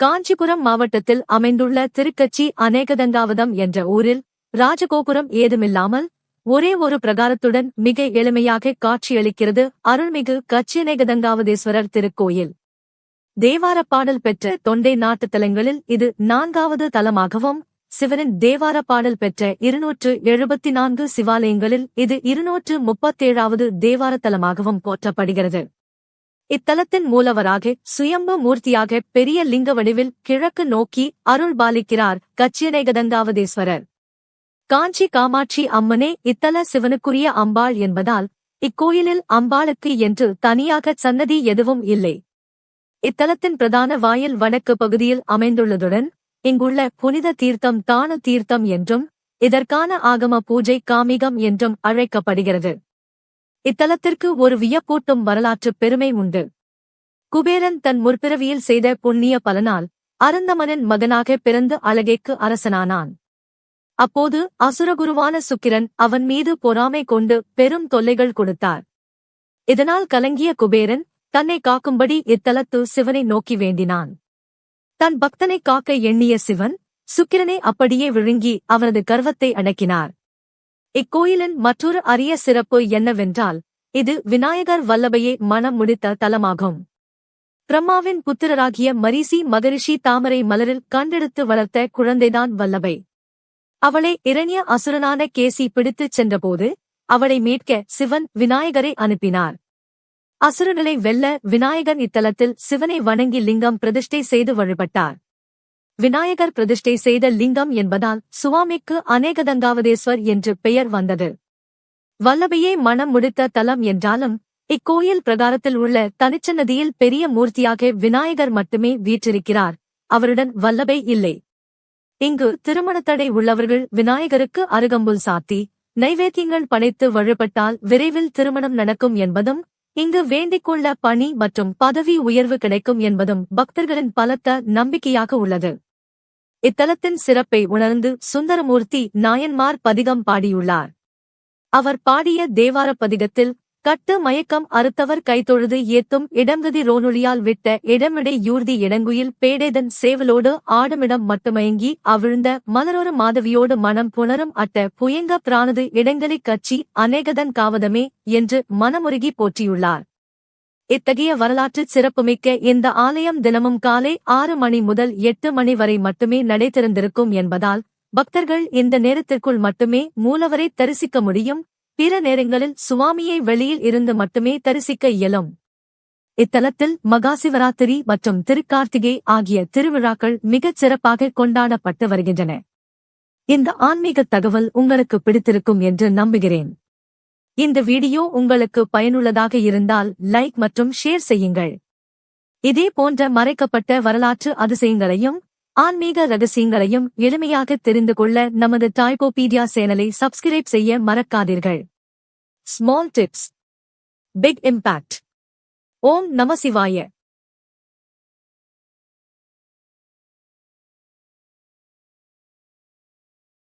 காஞ்சிபுரம் மாவட்டத்தில் அமைந்துள்ள திருக்கச்சி அநேகதண்டாவதம் என்ற ஊரில் ராஜகோபுரம் ஏதுமில்லாமல் ஒரே ஒரு பிரகாரத்துடன் மிக எளிமையாக காட்சியளிக்கிறது அருள்மிகு கச்சியநேகதண்டாவதேஸ்வரர் திருக்கோயில். தேவாரப் பாடல் பெற்ற தொண்டை நாட்டுத் தலங்களில் இது 4வது தலமாகவும், சிவனின் தேவார பாடல் பெற்ற 274 சிவாலயங்களில் இது 237வது தேவார தலமாகவும் போற்றப்படுகிறது. இத்தலத்தின் மூலவராக சுயம்பு மூர்த்தியாக பெரிய லிங்க வடிவில் கிழக்கு நோக்கி அருள் பாலிக்கிறார் கச்சியநேகதண்டாவதேஸ்வரர். காஞ்சி காமாட்சி அம்மனே இத்தல சிவனுக்குரிய அம்பாள் என்பதால் இக்கோயிலில் அம்பாளுக்கு என்று தனியாக சன்னதி எதுவும் இல்லை. இத்தலத்தின் பிரதான வாயில் வடக்கு பகுதியில் அமைந்துள்ளதுடன் இங்குள்ள புனித தீர்த்தம் தானு தீர்த்தம் என்றும் இதற்கான ஆகம பூஜை காமிகம் என்றும் அழைக்கப்படுகிறது. இத்தலத்திற்கு ஒரு வியப்பூட்டும் வரலாற்றுப் பெருமை உண்டு. குபேரன் தன் முற்பிறவியில் செய்த புண்ணிய பலனால் அருந்தமனின் மகனாக பிறந்து அலகைக்கு அரசனானான். அப்போது அசுரகுருவான சுக்கிரன் அவன் மீது பொறாமை கொண்டு பெரும் தொல்லைகள் கொடுத்தார். இதனால் கலங்கிய குபேரன் தன்னை காக்கும்படி இத்தலத்து சிவனை நோக்கி வேண்டினான். தன் பக்தனை காக்க எண்ணிய சிவன் சுக்கிரனை அப்படியே விழுங்கி அவனது கர்வத்தை அடக்கினார். இக்கோயிலின் மற்றொரு அரிய சிறப்பு என்னவென்றால் இது விநாயகர் வல்லபையை மணம் முடித்த தலமாகும். பிரம்மாவின் புத்திரராகிய மரீசி மகரிஷி தாமரை மலரில் கண்டெடுத்து வளர்த்த குழந்தைதான் வல்லபை. அவளை இரணிய அசுரனான கேசி பிடித்துச் சென்றபோது அவளை மீட்க சிவன் விநாயகரை அனுப்பினார். அசுரர்களை வெல்ல விநாயகர் இத்தலத்தில் சிவனை வணங்கி லிங்கம் பிரதிஷ்டை செய்து வழிபட்டார். விநாயகர் பிரதிஷ்டை செய்த லிங்கம் என்பதால் சுவாமிக்கு அநேகதண்டாவதேஸ்வர் என்று பெயர் வந்தது. வல்லபையே மணம் முடித்த தலம் என்றாலும் இக்கோயில் பிரகாரத்தில் உள்ள தனிச்சன்னதியில் பெரிய மூர்த்தியாக விநாயகர் மட்டுமே வீற்றிருக்கிறார். அவருடன் வல்லபை இல்லை. இங்கு திருமணத்தடை உள்ளவர்கள் விநாயகருக்கு அருகம்புல் சாத்தி நைவேத்தியங்கள் படைத்து வழிபட்டால் விரைவில் திருமணம் நடக்கும் என்பதும், இங்கு வேண்டிக்கொள்ள பணி மற்றும் பதவி உயர்வு கிடைக்கும் என்பதும் பக்தர்களின் பலத்த நம்பிக்கையாக உள்ளது. இத்தலத்தின் சிறப்பை உணர்ந்து சுந்தரமூர்த்தி நாயன்மார் பதிகம் பாடியுள்ளார். அவர் பாடிய தேவார பதிகத்தில் கட்டு மயக்கம் அறுத்தவர் கைத்தொழுது ஏத்தும் இடங்கதி ரோனொழியால் விட்ட இடமிடை யூர்தி இடங்குயில் பேடேதன் சேவலோடு ஆடுமிடம் மட்டுமயங்கி அவிழ்ந்த மலரொரு மாதவியோடு மனம் புணரும் அட்ட புயங்க பிரானது இடங்கலிக் கச்சி அநேகதன் காவதமே என்று மனமுருகி போற்றியுள்ளார். இத்தகைய வரலாற்றுச் சிறப்புமிக்க இந்த ஆலயம் தினமும் காலை 6 மணி முதல் 8 மணி வரை மட்டுமே நடை திறந்திருக்கும் என்பதால் பக்தர்கள் இந்த நேரத்திற்குள் மட்டுமே மூலவரை தரிசிக்க முடியும். பிற நேரங்களில் சுவாமியை வெளியில் இருந்து மட்டுமே தரிசிக்க இயலும். இத்தலத்தில் மகாசிவராத்திரி மற்றும் திருக்கார்த்திகை ஆகிய திருவிழாக்கள் மிகச் சிறப்பாக கொண்டாடப்பட்டு வருகின்றன. இந்த ஆன்மீக தகவல் உங்களுக்கு பிடித்திருக்கும் என்று நம்புகிறேன். இந்த வீடியோ உங்களுக்கு பயனுள்ளதாக இருந்தால் லைக் மற்றும் ஷேர் செய்யுங்கள். இதே போன்ற மறைக்கப்பட்ட வரலாற்று அதிசயங்களையும் ஆன்மீக ரகசியங்களையும் எளிமையாக தெரிந்து கொள்ள நமது டாய்போபீடியா சேனலை சப்ஸ்கிரைப் செய்ய மறக்காதீர்கள். Small tips, big impact. ஓம் நம சிவாய.